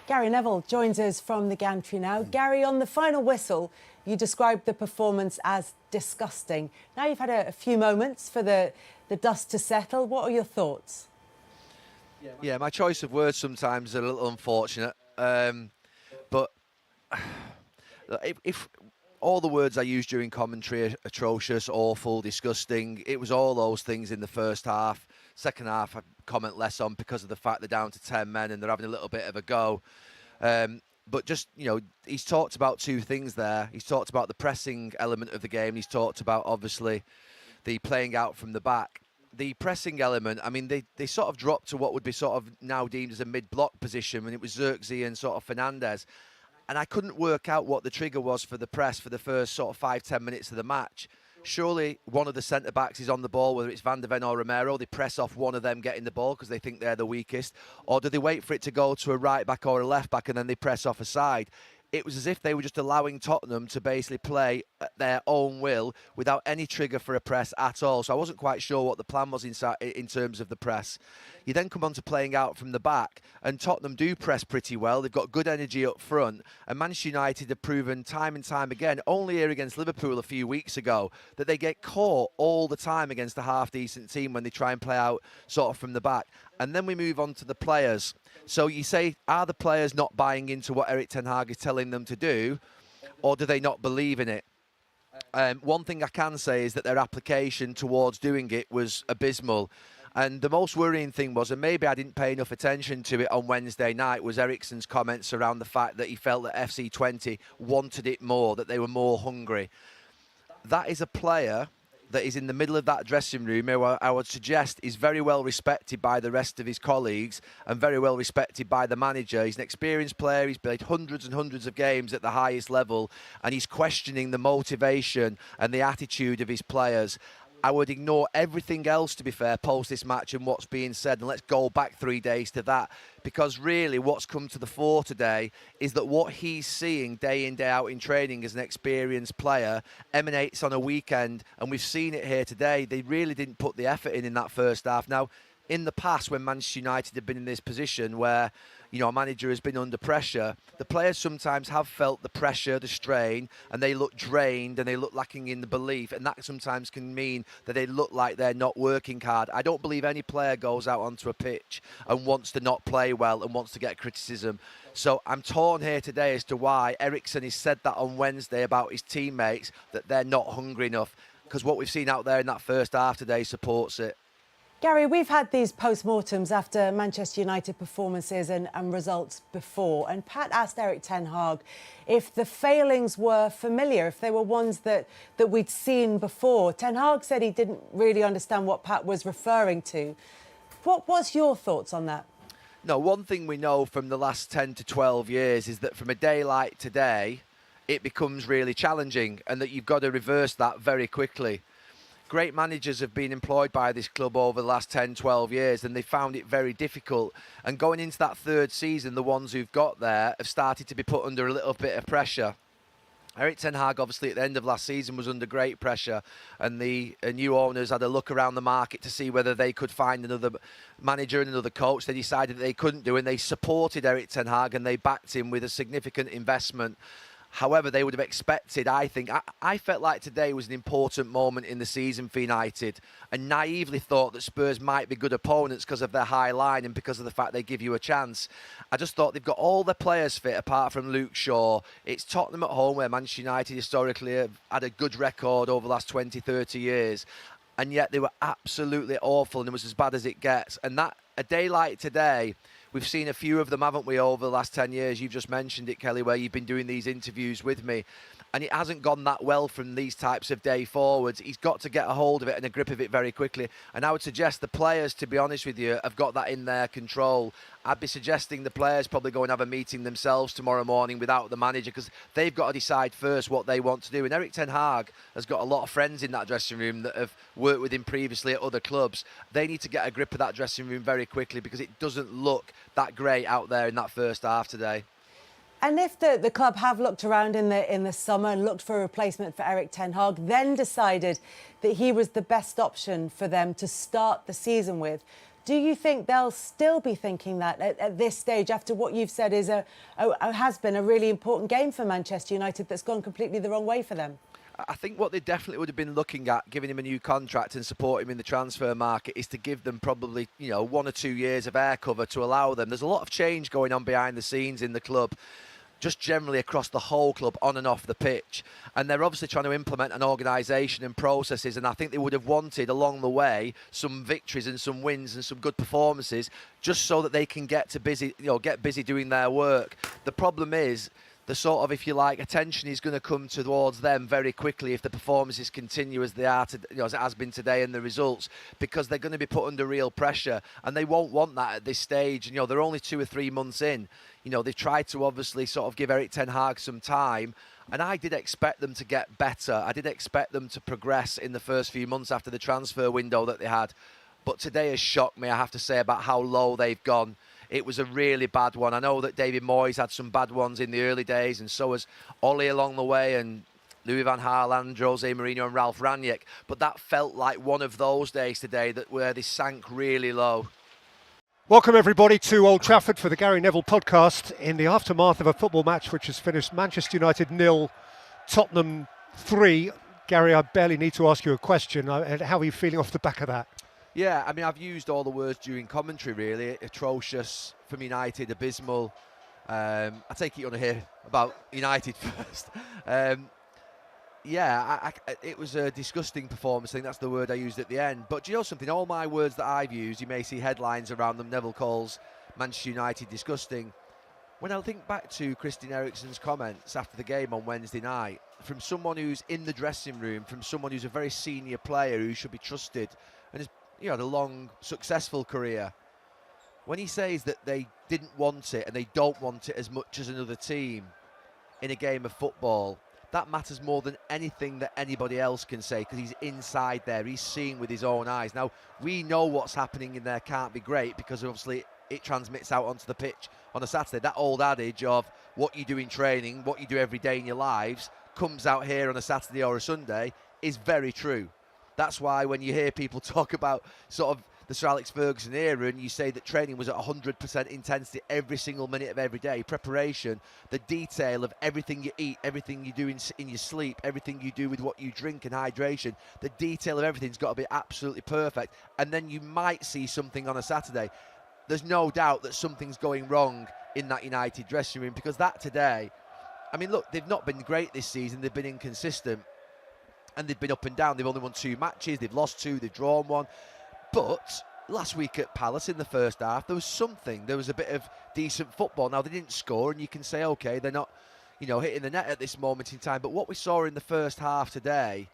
Gary Neville joins us from the gantry now. Gary, on the final whistle, you described the performance as disgusting. Now you've had a few moments for the dust to settle. What are your thoughts? Yeah, my choice of words sometimes is a little unfortunate. But if all the words I used during commentary are atrocious, awful, disgusting, it was all those things in the first half. Second half, I'd comment less on because of the fact they're down to 10 men and they're having a little bit of a go. But just, he's talked about two things there. He's talked about the pressing element of the game. He's talked about, obviously, the playing out from the back. The pressing element, I mean, they sort of dropped to what would be sort of now deemed as a mid-block position when it was Xerxes and sort of Fernandez. And I couldn't work out what the trigger was for the press for the first sort of 5-10 minutes of the match. Surely one of the centre-backs is on the ball, whether it's Van der Ven or Romero. They press off one of them getting the ball because they think they're the weakest. Or do they wait for it to go to a right-back or a left-back and then they press off a side? It was as if they were just allowing Tottenham to basically play at their own will without any trigger for a press at all. So I wasn't quite sure what the plan was in terms of the press. You then come on to playing out from the back, and Tottenham do press pretty well. They've got good energy up front, and Manchester United have proven time and time again, only here against Liverpool a few weeks ago, that they get caught all the time against a half-decent team when they try and play out sort of from the back. And then we move on to the players. So you say, are the players not buying into what Erik ten Hag is telling them to do, or do they not believe in it? One thing I can say is that their application towards doing it was abysmal. And the most worrying thing was, and maybe I didn't pay enough attention to it on Wednesday night, was Eriksen's comments around the fact that he felt that FC20 wanted it more, that they were more hungry. That is a player that is in the middle of that dressing room, who I would suggest is very well respected by the rest of his colleagues and very well respected by the manager. He's an experienced player. He's played hundreds and hundreds of games at the highest level, and he's questioning the motivation and the attitude of his players. I would ignore everything else, to be fair, post this match and what's being said, and let's go back 3 days to that, because really what's come to the fore today is that what he's seeing day in, day out in training as an experienced player emanates on a weekend, and we've seen it here today. They really didn't put the effort in that first half. Now, in the past, when Manchester United have been in this position where, a manager has been under pressure, the players sometimes have felt the pressure, the strain, and they look drained and they look lacking in the belief, and that sometimes can mean that they look like they're not working hard. I don't believe any player goes out onto a pitch and wants to not play well and wants to get criticism. So I'm torn here today as to why Eriksen has said that on Wednesday about his teammates, that they're not hungry enough, because what we've seen out there in that first half today supports it. Gary, we've had these post-mortems after Manchester United performances and results before, and Pat asked Erik ten Hag if the failings were familiar, if they were ones that we'd seen before. Ten Hag said he didn't really understand what Pat was referring to. What's your thoughts on that? No, one thing we know from the last 10 to 12 years is that from a day like today, it becomes really challenging, and that you've got to reverse that very quickly. Great managers have been employed by this club over the last 10, 12 years, and they found it very difficult. And going into that third season, the ones who've got there have started to be put under a little bit of pressure. Erik ten Hag, obviously, at the end of last season was under great pressure, and the new owners had a look around the market to see whether they could find another manager and another coach. They decided that they couldn't do, and they supported Erik ten Hag and they backed him with a significant investment. However, they would have expected, I think, I felt like today was an important moment in the season for United, and naively thought that Spurs might be good opponents because of their high line and because of the fact they give you a chance. I just thought they've got all their players fit apart from Luke Shaw. It's Tottenham at home, where Manchester United historically have had a good record over the last 20, 30 years, and yet they were absolutely awful, and it was as bad as it gets. And that, a day like today, we've seen a few of them, haven't we, over the last 10 years? You've just mentioned it, Kelly, where you've been doing these interviews with me. And it hasn't gone that well from these types of day forwards. He's got to get a hold of it and a grip of it very quickly. And I would suggest the players, to be honest with you, have got that in their control. I'd be suggesting the players probably go and have a meeting themselves tomorrow morning without the manager, because they've got to decide first what they want to do. And Erik ten Hag has got a lot of friends in that dressing room that have worked with him previously at other clubs. They need to get a grip of that dressing room very quickly, because it doesn't look that great out there in that first half today. And if the club have looked around in the summer and looked for a replacement for Erik ten Hag, then decided that he was the best option for them to start the season with, Do you think they'll still be thinking that at this stage, after what you've said is has been a really important game for Manchester United that's gone completely the wrong way for them? I think what they definitely would have been looking at, giving him a new contract and support him in the transfer market, is to give them probably 1 or 2 years of air cover to allow them. There's a lot of change going on behind the scenes in the club, just generally across the whole club, on and off the pitch. And they're obviously trying to implement an organisation and processes, and I think they would have wanted along the way some victories and some wins and some good performances, just so that they can get busy doing their work. The problem is, the sort of, if you like, attention is going to come towards them very quickly if the performances continue as they are, as it has been today, and the results, because they're going to be put under real pressure, and they won't want that at this stage. And, they're only 2 or 3 months in. They've tried to obviously sort of give Erik ten Hag some time, and I did expect them to get better. I did expect them to progress in the first few months after the transfer window that they had. But today has shocked me, I have to say, about how low they've gone. It was a really bad one. I know that David Moyes had some bad ones in the early days, and so has Ollie along the way, and Louis van Gaal, Jose Mourinho and Ralph Rangnick. But that felt like one of those days today where they sank really low. Welcome everybody to Old Trafford for the Gary Neville podcast in the aftermath of a football match which has finished Manchester United 0, Tottenham 3. Gary, I barely need to ask you a question. How are you feeling off the back of that? Yeah, I mean, I've used all the words during commentary, really. Atrocious from United, abysmal. I take it you want to hear about United first. It was a disgusting performance. I think that's the word I used at the end. But do you know something? All my words that I've used, you may see headlines around them. Neville calls Manchester United disgusting. When I think back to Christian Eriksen's comments after the game on Wednesday night, from someone who's in the dressing room, from someone who's a very senior player who should be trusted and has had a long, successful career, when he says that they didn't want it and they don't want it as much as another team in a game of football, that matters more than anything that anybody else can say, because he's inside there, he's seeing with his own eyes. Now, we know what's happening in there can't be great, because obviously it transmits out onto the pitch on a Saturday. That old adage of what you do in training, what you do every day in your lives, comes out here on a Saturday or a Sunday, is very true. That's why when you hear people talk about sort of the Sir Alex Ferguson era, and you say that training was at 100% intensity every single minute of every day, preparation, the detail of everything you eat, everything you do in your sleep, everything you do with what you drink and hydration, the detail of everything's got to be absolutely perfect. And then you might see something on a Saturday. There's no doubt that something's going wrong in that United dressing room, because that today, I mean, look, they've not been great this season. They've been inconsistent and they've been up and down. They've only won 2 matches. They've lost 2. They've drawn 1. But last week at Palace in the first half, there was something. There was a bit of decent football. Now, they didn't score, and you can say, OK, they're not, hitting the net at this moment in time. But what we saw in the first half today,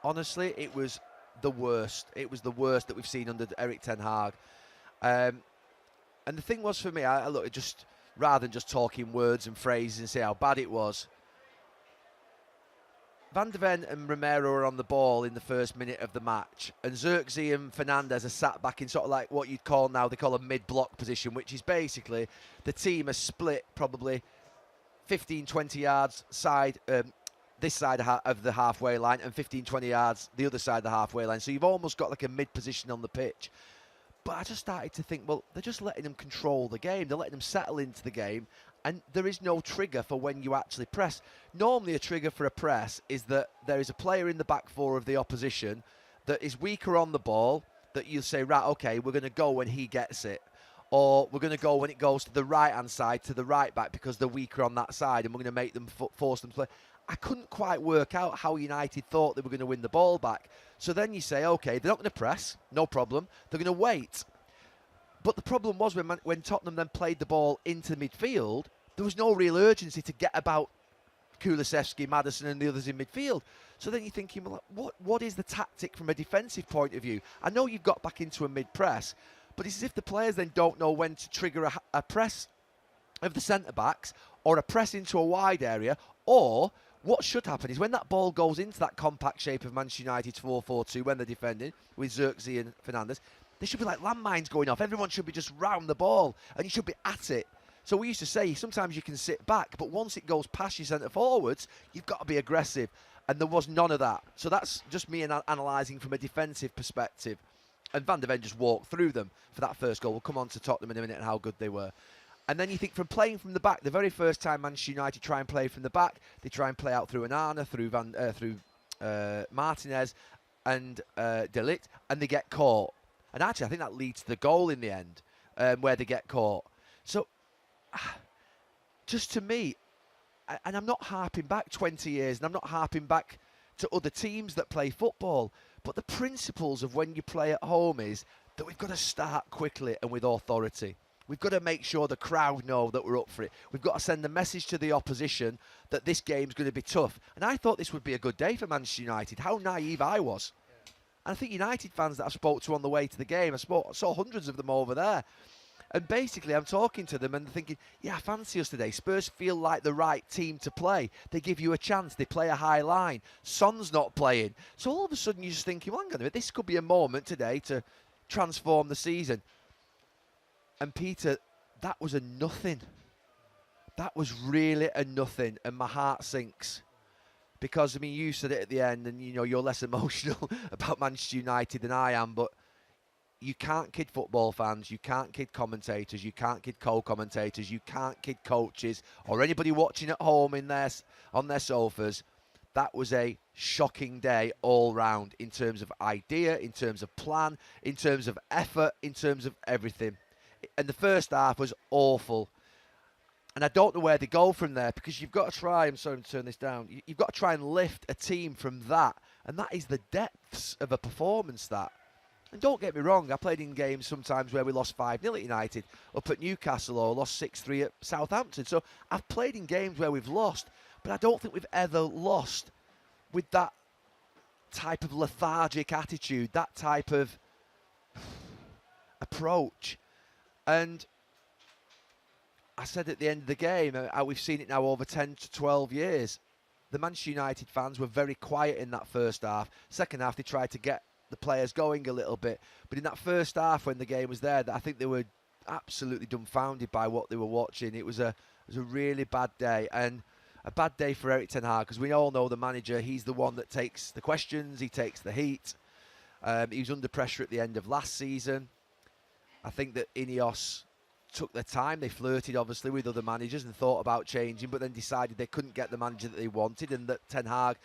honestly, it was the worst. It was the worst that we've seen under Erik ten Hag. And the thing was for me, rather than just talking words and phrases and say how bad it was, Van de Ven and Romero are on the ball in the first minute of the match, and Xerxes and Fernandes are sat back in sort of like what you'd call now, they call a mid-block position, which is basically the team are split probably 15, 20 yards side, this side of the halfway line, and 15, 20 yards the other side of the halfway line. So you've almost got like a mid-position on the pitch. But I just started to think, well, they're just letting them control the game. They're letting them settle into the game. And there is no trigger for when you actually press. Normally a trigger for a press is that there is a player in the back four of the opposition that is weaker on the ball, that you say, right, OK, we're going to go when he gets it. Or we're going to go when it goes to the right-hand side, to the right back, because they're weaker on that side, and we're going to make them force them to play. I couldn't quite work out how United thought they were going to win the ball back. So then you say, OK, they're not going to press, no problem. They're going to wait. But the problem was when Tottenham then played the ball into midfield, there was no real urgency to get about Kulusevski, Maddison and the others in midfield. So then you're thinking, well, what is the tactic from a defensive point of view? I know you've got back into a mid-press, but it's as if the players then don't know when to trigger a press of the centre-backs, or a press into a wide area, or what should happen is when that ball goes into that compact shape of Manchester United's 4-4-2 when they're defending with Xerxes and Fernandes, there should be like landmines going off. Everyone should be just round the ball and you should be at it. So we used to say sometimes you can sit back, but once it goes past your centre forwards, you've got to be aggressive. And there was none of that. So that's just me analysing from a defensive perspective. And Van der Ven just walked through them for that first goal. We'll come on to Tottenham in a minute and how good they were. And then you think from playing from the back, the very first time Manchester United try and play from the back, they try and play out through Onana, through Martinez and De Ligt, and they get caught. And actually, I think that leads to the goal in the end, where they get caught. So, just to me, and I'm not harping back 20 years, and I'm not harping back to other teams that play football, but the principles of when you play at home is that we've got to start quickly and with authority. We've got to make sure the crowd know that we're up for it. We've got to send the message to the opposition that this game's going to be tough. And I thought this would be a good day for Manchester United. How naive I was. And I think United fans that I spoke to on the way to the game, I saw hundreds of them over there. And basically, I'm talking to them and thinking, yeah, I fancy us today. Spurs feel like the right team to play. They give you a chance. They play a high line. Son's not playing. So all of a sudden, you're just thinking, well, hang on a minute, this could be a moment today to transform the season. And Peter, that was a nothing. That was really a nothing, and my heart sinks. Because, I mean, you said it at the end, and, you know, you're less emotional about Manchester United than I am, but you can't kid football fans, you can't kid commentators, you can't kid co-commentators, you can't kid coaches, or anybody watching at home on their sofas. That was a shocking day all round in terms of idea, in terms of plan, in terms of effort, in terms of everything. And the first half was awful. And I don't know where they go from there, because you've got to try, I'm sorry to turn this down, you've got to try and lift a team from that. And that is the depths of a performance, that. And don't get me wrong, I played in games sometimes where we lost 5-0 at United, up at Newcastle, or lost 6-3 at Southampton. So I've played in games where we've lost, but I don't think we've ever lost with that type of lethargic attitude, that type of approach. And I said at the end of the game, we've seen it now over 10 to 12 years. The Manchester United fans were very quiet in that first half. Second half, they tried to get the players going a little bit. But in that first half, when the game was there, I think they were absolutely dumbfounded by what they were watching. It was a really bad day. And a bad day for Erik ten Hag, because we all know the manager, he's the one that takes the questions, he takes the heat. He was under pressure at the end of last season. I think that Ineos took their time. They flirted, obviously, with other managers and thought about changing, but then decided they couldn't get the manager that they wanted, and that Ten Hag,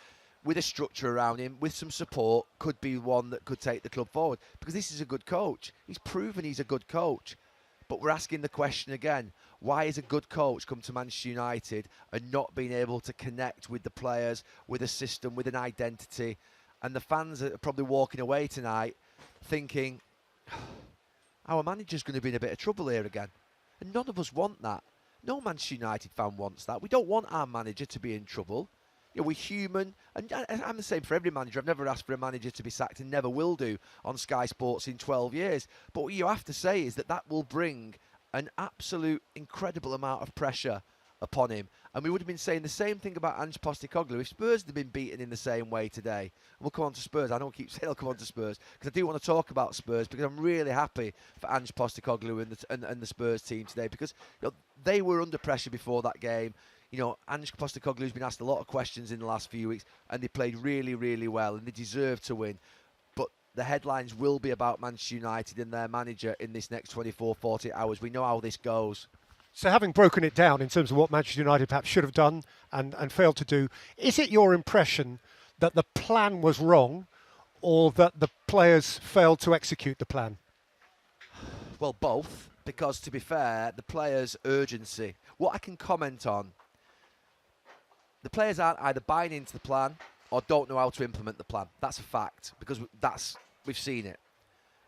with a structure around him, with some support, could be one that could take the club forward. Because this is a good coach. He's proven he's a good coach. But we're asking the question again, why is a good coach come to Manchester United and not being able to connect with the players, with a system, with an identity? And the fans are probably walking away tonight thinking, our manager's going to be in a bit of trouble here again. And none of us want that. No Manchester United fan wants that. We don't want our manager to be in trouble. You know, we're human, and I'm the same for every manager. I've never asked for a manager to be sacked and never will do on Sky Sports in 12 years. But what you have to say is that will bring an absolute incredible amount of pressure upon him. And we would have been saying the same thing about Ange Postecoglou if Spurs had been beaten in the same way today. And we'll come on to Spurs. I don't keep saying I'll come on to Spurs, because I do want to talk about Spurs, because I'm really happy for Ange Postecoglou and the Spurs team today, because, you know, they were under pressure before that game. You know, Ange Postecoglou's been asked a lot of questions in the last few weeks, and they played really, really well, and they deserve to win. But the headlines will be about Manchester United and their manager in this next 24, 40 hours. We know how this goes. So having broken it down in terms of what Manchester United perhaps should have done and failed to do, is it your impression that the plan was wrong, or that the players failed to execute the plan? Well, both, because to be fair, the players' urgency. What I can comment on, the players aren't either buying into the plan or don't know how to implement the plan. That's a fact, because we've seen it.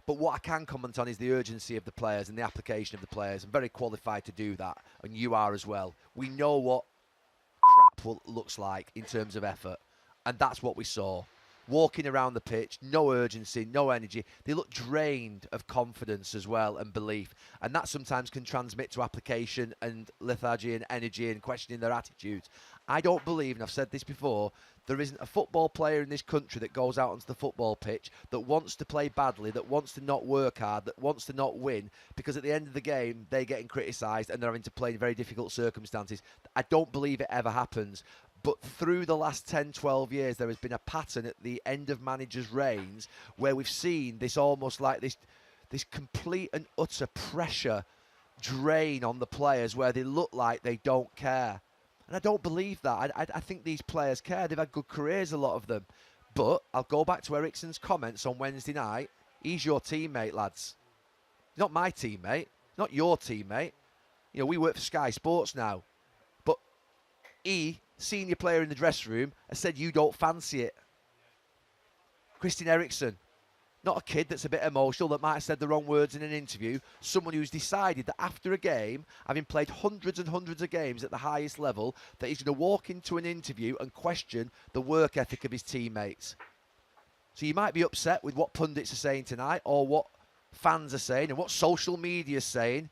But what I can comment on is the urgency of the players and the application of the players. I'm very qualified to do that, and you are as well. We know what crap looks like in terms of effort, and that's what we saw. Walking around the pitch, no urgency, no energy. They look drained of confidence as well, and belief. And that sometimes can transmit to application and lethargy and energy and questioning their attitudes. I don't believe, and I've said this before, there isn't a football player in this country that goes out onto the football pitch that wants to play badly, that wants to not work hard, that wants to not win, because at the end of the game, they're getting criticised and they're having to play in very difficult circumstances. I don't believe it ever happens. But through the last 10, 12 years, there has been a pattern at the end of managers' reigns where we've seen this almost like this complete and utter pressure drain on the players where they look like they don't care. And I don't believe that. I think these players care. They've had good careers, a lot of them. But I'll go back to Eriksen's comments on Wednesday night. He's your teammate, lads. He's not my teammate. Not your teammate. You know, we work for Sky Sports now. But he, senior player in the dressing room, has said you don't fancy it. Christian Eriksen, not a kid that's a bit emotional, that might have said the wrong words in an interview. Someone who's decided that after a game, having played hundreds and hundreds of games at the highest level, that he's going to walk into an interview and question the work ethic of his teammates. So you might be upset with what pundits are saying tonight, or what fans are saying, and what social media is saying.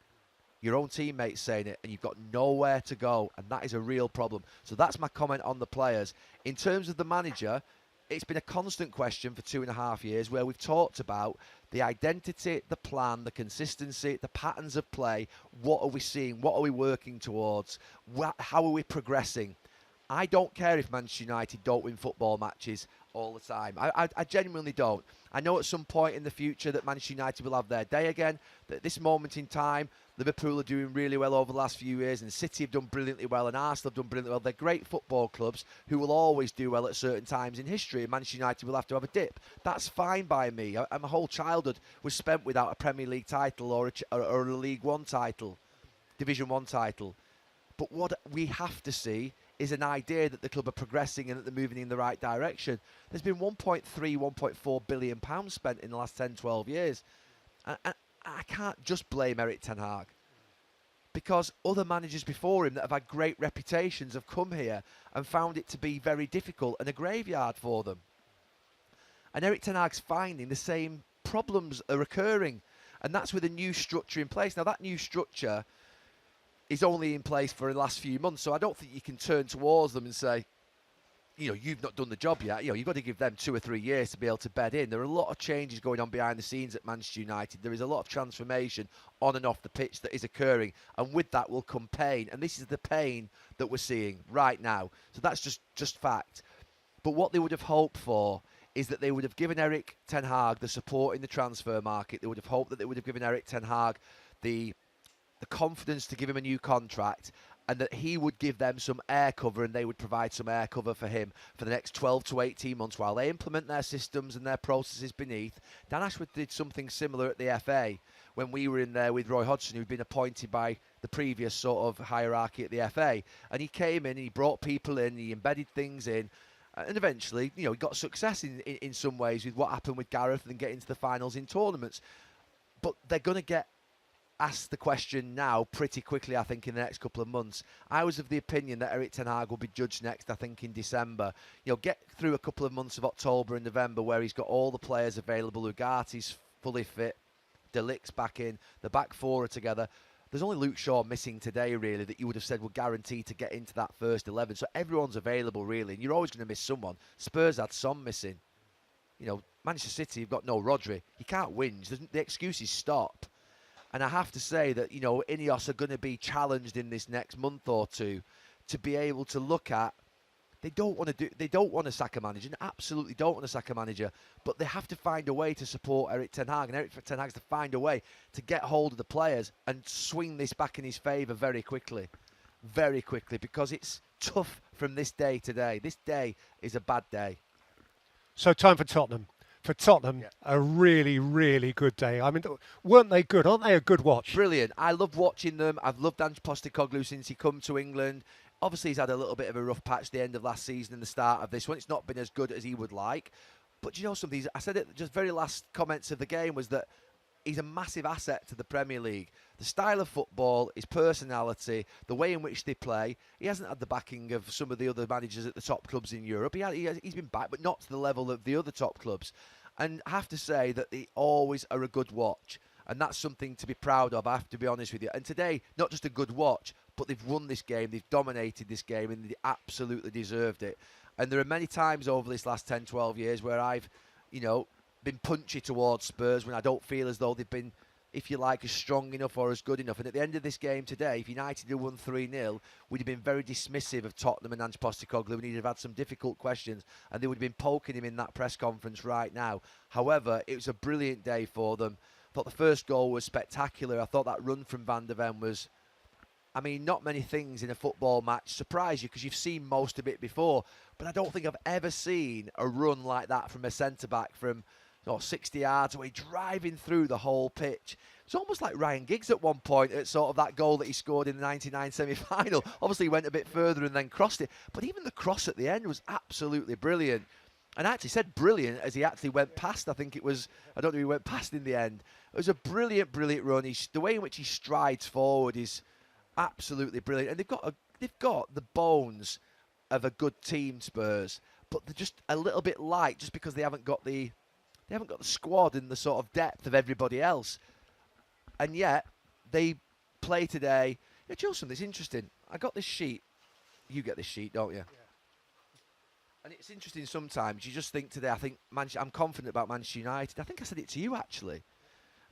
Your own teammates saying it, and you've got nowhere to go, and that is a real problem. So that's my comment on the players. In terms of the manager, it's been a constant question for 2.5 years where we've talked about the identity, the plan, the consistency, the patterns of play. What are we seeing? What are we working towards? How are we progressing? I don't care if Manchester United don't win football matches all the time. I genuinely don't. I know at some point in the future that Manchester United will have their day again. That at this moment in time, Liverpool are doing really well over the last few years, and City have done brilliantly well, and Arsenal have done brilliantly well. They're great football clubs who will always do well at certain times in history, and Manchester United will have to have a dip. That's fine by me. My whole childhood was spent without a Premier League title or a League One title, Division One title. But what we have to see is an idea that the club are progressing and that they're moving in the right direction. There's been 1.3, 1.4 billion pounds spent in the last 10, 12 years. And I can't just blame Erik ten Hag, because other managers before him that have had great reputations have come here and found it to be very difficult and a graveyard for them. And Erik ten Hag's finding the same problems are occurring, and that's with a new structure in place. Now, that new structure is only in place for the last few months, so I don't think you can turn towards them and say, you know, you've not done the job yet. You know, you've got to give them 2 or 3 years to be able to bed in. There are a lot of changes going on behind the scenes at Manchester United. There is a lot of transformation on and off the pitch that is occurring, and with that will come pain. And this is the pain that we're seeing right now. So that's just fact. But what they would have hoped for is that they would have given Erik ten Hag the support in the transfer market. They would have hoped that they would have given Erik ten Hag the confidence to give him a new contract, and that he would give them some air cover, and they would provide some air cover for him for the next 12 to 18 months while they implement their systems and their processes beneath. Dan Ashworth did something similar at the FA when we were in there with Roy Hodgson, who'd been appointed by the previous sort of hierarchy at the FA. And he came in, he brought people in, he embedded things in, and eventually, you know, he got success in some ways with what happened with Gareth and getting to the finals in tournaments. But they're going to get asked the question now pretty quickly, I think, in the next couple of months. I was of the opinion that Erik ten Hag will be judged next, I think, in December. You know, get through a couple of months of October and November where he's got all the players available. Ugarte's fully fit, De Ligt's back in, the back four are together. There's only Luke Shaw missing today, really, that you would have said were guaranteed to get into that first 11. So everyone's available, really, and you're always going to miss someone. Spurs had some missing. You know, Manchester City, you've got no Rodri. You can't whinge. The excuses stop. And I have to say that, you know, Ineos are going to be challenged in this next month or two to be able to look at. They don't want to sack a manager. Absolutely don't want to sack a manager. But they have to find a way to support Erik ten Hag. And Erik ten Hag has to find a way to get hold of the players and swing this back in his favour very quickly. Very quickly, because it's tough from this day today. This day is a bad day. So time for Tottenham. For Tottenham, a really, really good day. I mean, weren't they good? Aren't they a good watch? Brilliant. I love watching them. I've loved Ange Postecoglou since he come to England. Obviously, he's had a little bit of a rough patch at the end of last season and the start of this one. It's not been as good as he would like. But you know something? I said it just very last comments of the game was that he's a massive asset to the Premier League. The style of football, his personality, the way in which they play. He hasn't had the backing of some of the other managers at the top clubs in Europe. He's been back, but not to the level of the other top clubs. And I have to say that they always are a good watch. And that's something to be proud of, I have to be honest with you. And today, not just a good watch, but they've won this game, they've dominated this game, and they absolutely deserved it. And there are many times over this last 10, 12 years where I've, you know, been punchy towards Spurs when I don't feel as though they've been if you like, as strong enough or as good enough. And at the end of this game today, if United had won 3-0, we'd have been very dismissive of Tottenham and Ange Postecoglou, and he'd have had some difficult questions, and they would have been poking him in that press conference right now. However, it was a brilliant day for them. I thought the first goal was spectacular. I thought that run from Van der Ven was... I mean, not many things in a football match surprise you because you've seen most of it before, but I don't think I've ever seen a run like that from a centre-back from 60 yards away, driving through the whole pitch. It's almost like Ryan Giggs at one point at sort of that goal that he scored in the 99 semi-final. Obviously, he went a bit further and then crossed it, but even the cross at the end was absolutely brilliant. And I actually said brilliant as he actually went past. I think it was, I don't know if he went past in the end. It was a brilliant, brilliant run. The way in which he strides forward is absolutely brilliant, and they've got the bones of a good team, Spurs, but they're just a little bit light just because they haven't got the squad and the sort of depth of everybody else, and yet they play today. Yeah, Joe, something that's interesting. I got this sheet. You get this sheet, don't you? Yeah. And it's interesting sometimes. You just think today. I'm confident about Manchester United. I think I said it to you actually.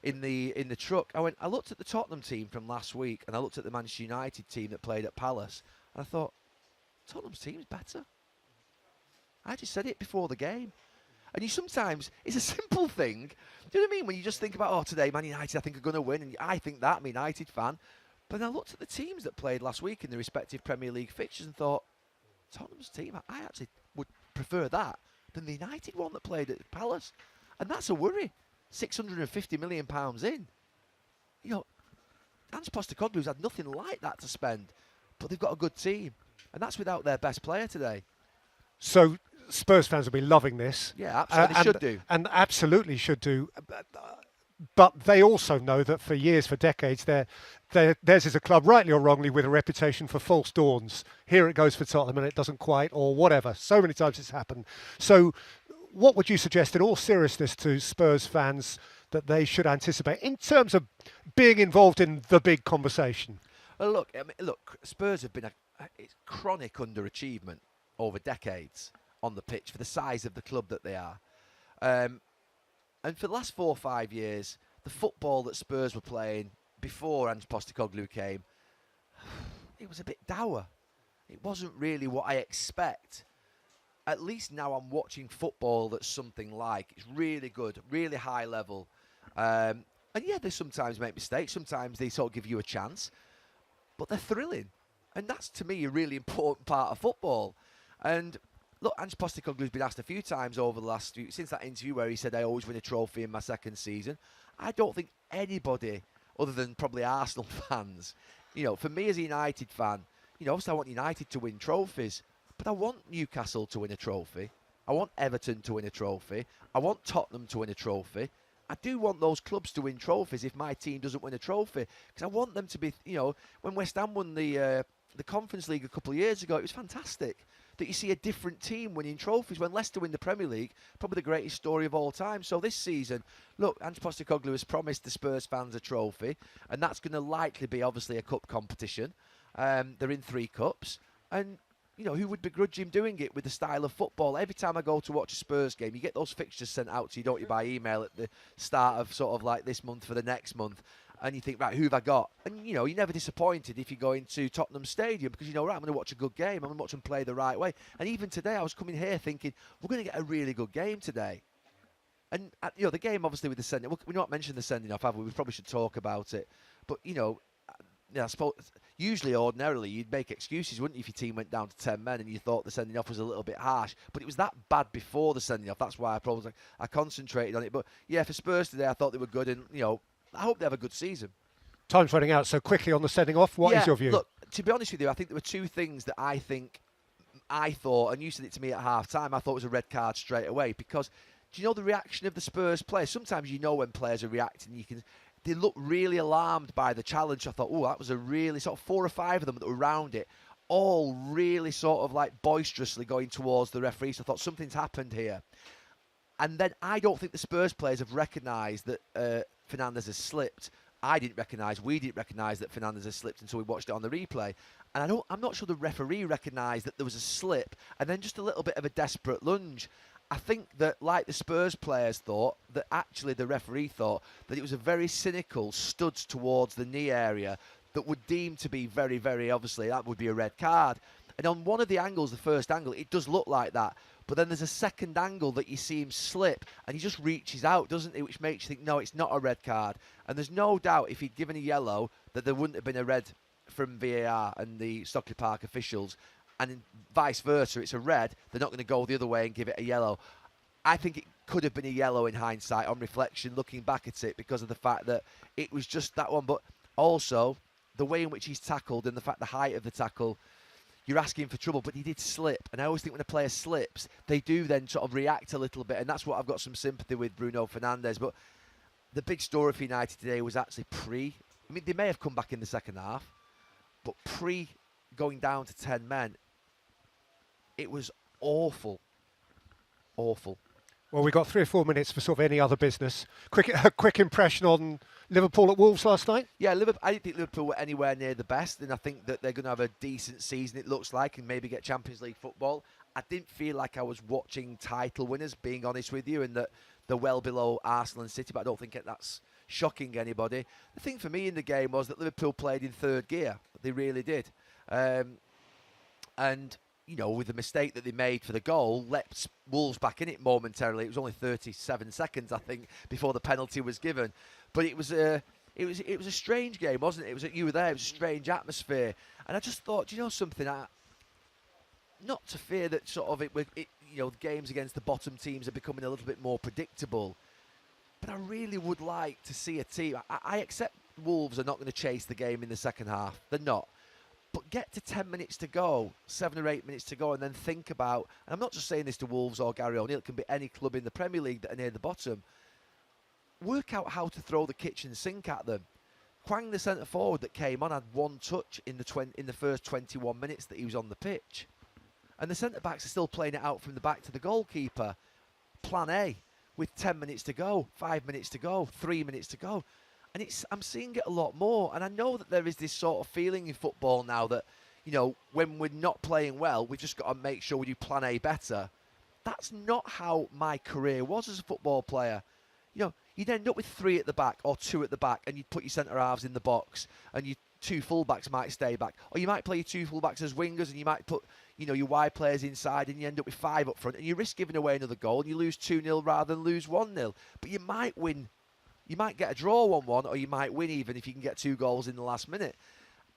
In the truck, I looked at the Tottenham team from last week, and I looked at the Manchester United team that played at Palace, and I thought, Tottenham's team is better. I just said it before the game. And it's a simple thing. Do you know what I mean? When you just think about, today Man United I think are going to win, and I think that, I'm a United fan. But I looked at the teams that played last week in the respective Premier League fixtures and thought, Tottenham's team, I actually would prefer that than the United one that played at Palace. And that's a worry. £650 million in. Ange Postecoglou's had nothing like that to spend, but they've got a good team, and that's without their best player today. So Spurs fans will be loving this. Yeah, absolutely, they should do. And absolutely should do. But they also know that for years, for decades, theirs is a club, rightly or wrongly, with a reputation for false dawns. Here it goes for Tottenham and it doesn't quite, or whatever. So many times it's happened. So what would you suggest in all seriousness to Spurs fans that they should anticipate in terms of being involved in the big conversation? Well, look, Spurs have been it's chronic underachievement over decades on the pitch for the size of the club that they are. And for the last 4 or 5 years, the football that Spurs were playing before Ange Postecoglou came, it was a bit dour. It wasn't really what I expect. At least now I'm watching football that's something like. It's really good, really high level. And yeah, they sometimes make mistakes. Sometimes they sort of give you a chance. But they're thrilling. And that's, to me, a really important part of football. And look, Ange Postecoglou's been asked a few times over the last few, since that interview where he said, I always win a trophy in my second season. I don't think anybody, other than probably Arsenal fans, for me as a United fan, obviously I want United to win trophies. But I want Newcastle to win a trophy. I want Everton to win a trophy. I want Tottenham to win a trophy. I do want those clubs to win trophies if my team doesn't win a trophy. Because I want them to be, when West Ham won the Conference League a couple of years ago, it was fantastic that you see a different team winning trophies. When Leicester win the Premier League, probably the greatest story of all time. So this season, look, Ange Postecoglou has promised the Spurs fans a trophy, and that's going to likely be, obviously, a cup competition. They're in 3 cups. And who would begrudge him doing it with the style of football? Every time I go to watch a Spurs game, you get those fixtures sent out to you, don't you, by email at the start of sort of like this month for the next month. And you think, right, who have I got? And, you're never disappointed if you go into Tottenham Stadium because right, I'm going to watch a good game. I'm going to watch them play the right way. And even today, I was coming here thinking, we're going to get a really good game today. And, the game, obviously, with the sending, we're not mentioning the sending off, have we? We probably should talk about it. But, I suppose usually, ordinarily, you'd make excuses, wouldn't you, if your team went down to 10 men and you thought the sending off was a little bit harsh. But it was that bad before the sending off. That's why I concentrated on it. But yeah, for Spurs today, I thought they were good, and I hope they have a good season. Time's running out. So quickly on the sending off, what is your view? Look, to be honest with you, I think there were 2 things that I thought, and you said it to me at half time, I thought it was a red card straight away. Because do you know the reaction of the Spurs players? Sometimes when players are reacting, they look really alarmed by the challenge. I thought, that was a really sort of 4 or 5 of them that were around it, all really sort of like boisterously going towards the referee. So I thought something's happened here. And then I don't think the Spurs players have recognised that Fernandes has slipped. We didn't recognise that Fernandes has slipped until we watched it on the replay. And I'm not sure the referee recognised that there was a slip and then just a little bit of a desperate lunge. I think that, like the Spurs players thought, that actually the referee thought that it was a very cynical studs towards the knee area that would deem to be very, very obviously that would be a red card. And on one of the angles, the first angle, it does look like that. But then there's a second angle that you see him slip and he just reaches out, doesn't he? Which makes you think, no, it's not a red card. And there's no doubt if he'd given a yellow that there wouldn't have been a red from VAR and the Stockley Park officials. And vice versa, it's a red, they're not going to go the other way and give it a yellow. I think it could have been a yellow in hindsight, on reflection, looking back at it, because of the fact that it was just that one. But also, the way in which he's tackled and the fact the height of the tackle, you're asking for trouble, but he did slip. And I always think when a player slips, they do then sort of react a little bit. And that's what I've got some sympathy with Bruno Fernandes. But the big story for United today was actually I mean, they may have come back in the second half, but going down to 10 men, it was awful. Awful. Well, we've got 3 or 4 minutes for sort of any other business. Quick impression on Liverpool at Wolves last night? Yeah, I didn't think Liverpool were anywhere near the best, and I think that they're going to have a decent season, it looks like, and maybe get Champions League football. I didn't feel like I was watching title winners, being honest with you, and that they're well below Arsenal and City, but I don't think that's shocking anybody. The thing for me in the game was that Liverpool played in third gear. They really did. And you know, with the mistake that they made for the goal, let Wolves back in it momentarily. It was only 37 seconds, I think, before the penalty was given. But it was a strange game, wasn't it? You were there. It was a strange atmosphere, and I just thought, do you know something? Not to fear that sort of the games against the bottom teams are becoming a little bit more predictable, but I really would like to see a team. I accept Wolves are not going to chase the game in the second half. They're not. But get to 10 minutes to go, 7 or 8 minutes to go, and then think about, and I'm not just saying this to Wolves or Gary O'Neill, it can be any club in the Premier League that are near the bottom. Work out how to throw the kitchen sink at them. Kwang, the centre forward that came on, had one touch in the first 21 minutes that he was on the pitch. And the centre backs are still playing it out from the back to the goalkeeper. Plan A, with 10 minutes to go, 5 minutes to go, 3 minutes to go. And I'm seeing it a lot more. And I know that there is this sort of feeling in football now that, you know, when we're not playing well, we've just got to make sure we do plan A better. That's not how my career was as a football player. You know, you'd end up with 3 at the back or 2 at the back, and you'd put your centre-halves in the box, and your 2 full-backs might stay back. Or you might play your 2 full-backs as wingers, and you might put, you know, your wide players inside, and you end up with 5 up front, and you risk giving away another goal, and you lose 2-0 rather than lose 1-0. But you might win. You might get a draw 1-1, or you might win even if you can get 2 goals in the last minute.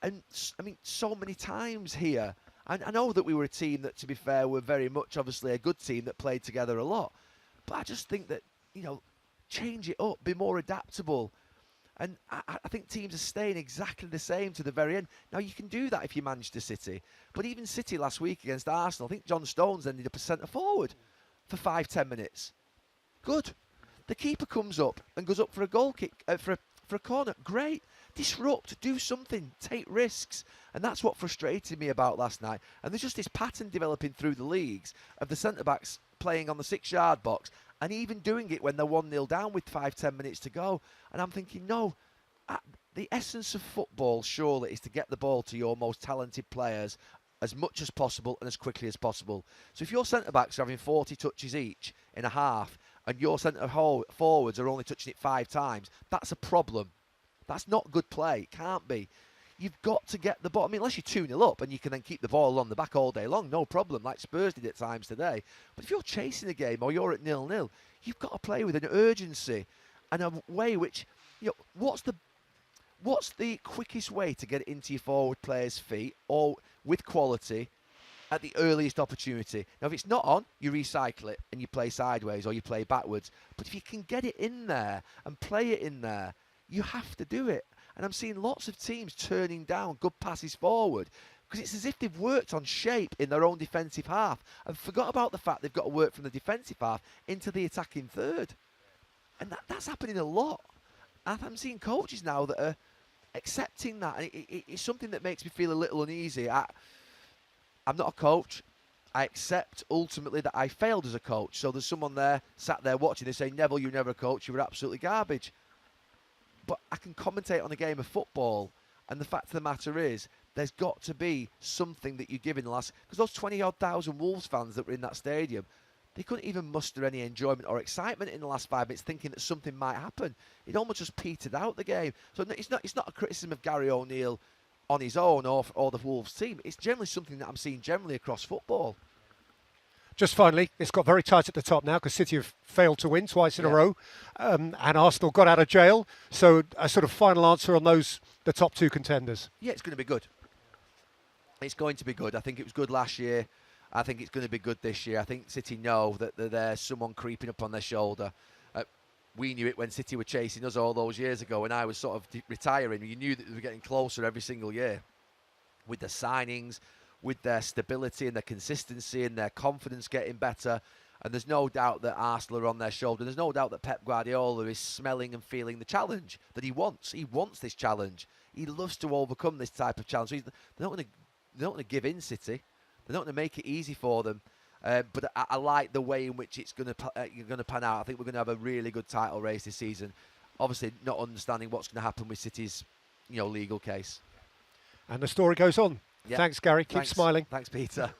And, I mean, so many times here. I know that we were a team that, to be fair, were very much, obviously, a good team that played together a lot. But I just think that, you know, change it up, be more adaptable. And I think teams are staying exactly the same to the very end. Now, you can do that if you're Manchester City. But even City last week against Arsenal, I think John Stones ended up as centre-forward for 5-10 minutes. Good. The keeper comes up and goes up for a goal kick, for a corner. Great. Disrupt, do something, take risks. And that's what frustrated me about last night. And there's just this pattern developing through the leagues of the centre-backs playing on the 6-yard box and even doing it when they're 1-0 down with 5-10 minutes to go. And I'm thinking, no, the essence of football surely is to get the ball to your most talented players as much as possible and as quickly as possible. So if your centre-backs are having 40 touches each in a half, and your centre-forwards are only touching it 5 times, that's a problem. That's not good play. It can't be. You've got to get the ball. I mean, unless you're 2-0 up and you can then keep the ball on the back all day long, no problem, like Spurs did at times today. But if you're chasing a game or you're at 0-0, you've got to play with an urgency and a way which, you know, what's the quickest way to get it into your forward players' feet or with quality at the earliest opportunity? Now, if it's not on, you recycle it and you play sideways or you play backwards. But if you can get it in there and play it in there, you have to do it. And I'm seeing lots of teams turning down good passes forward because it's as if they've worked on shape in their own defensive half and forgot about the fact they've got to work from the defensive half into the attacking third. And that's happening a lot. And I'm seeing coaches now that are accepting that. And it's something that makes me feel a little uneasy. I'm not a coach. I accept ultimately that I failed as a coach. So there's someone there, sat there watching, they say, Neville, you're never a coach, you were absolutely garbage. But I can commentate on a game of football, and the fact of the matter is, there's got to be something that you give in the last... Because those 20,000 Wolves fans that were in that stadium, they couldn't even muster any enjoyment or excitement in the last 5 minutes, thinking that something might happen. It almost just petered out the game. So it's not a criticism of Gary O'Neill on his own or the Wolves team. It's generally something that I'm seeing generally across football. Just finally, it's got very tight at the top now because City have failed to win twice in a row, and Arsenal got out of jail. So a sort of final answer on the top two contenders. Yeah, it's going to be good. It's going to be good. I think it was good last year. I think it's going to be good this year. I think City know that there's someone creeping up on their shoulder. We knew it when City were chasing us all those years ago, and I was sort of retiring. You knew that they were getting closer every single year with the signings, with their stability and their consistency and their confidence getting better. And there's no doubt that Arsenal are on their shoulder. There's no doubt that Pep Guardiola is smelling and feeling the challenge that he wants. He wants this challenge. He loves to overcome this type of challenge. So they're not going to give in, City. They're not going to make it easy for them. But I like the way in which it's going to pan out. I think we're going to have a really good title race this season. Obviously, not understanding what's going to happen with City's, legal case. And the story goes on. Yeah. Thanks, Gary. Keep Thanks. smiling. Thanks, Peter.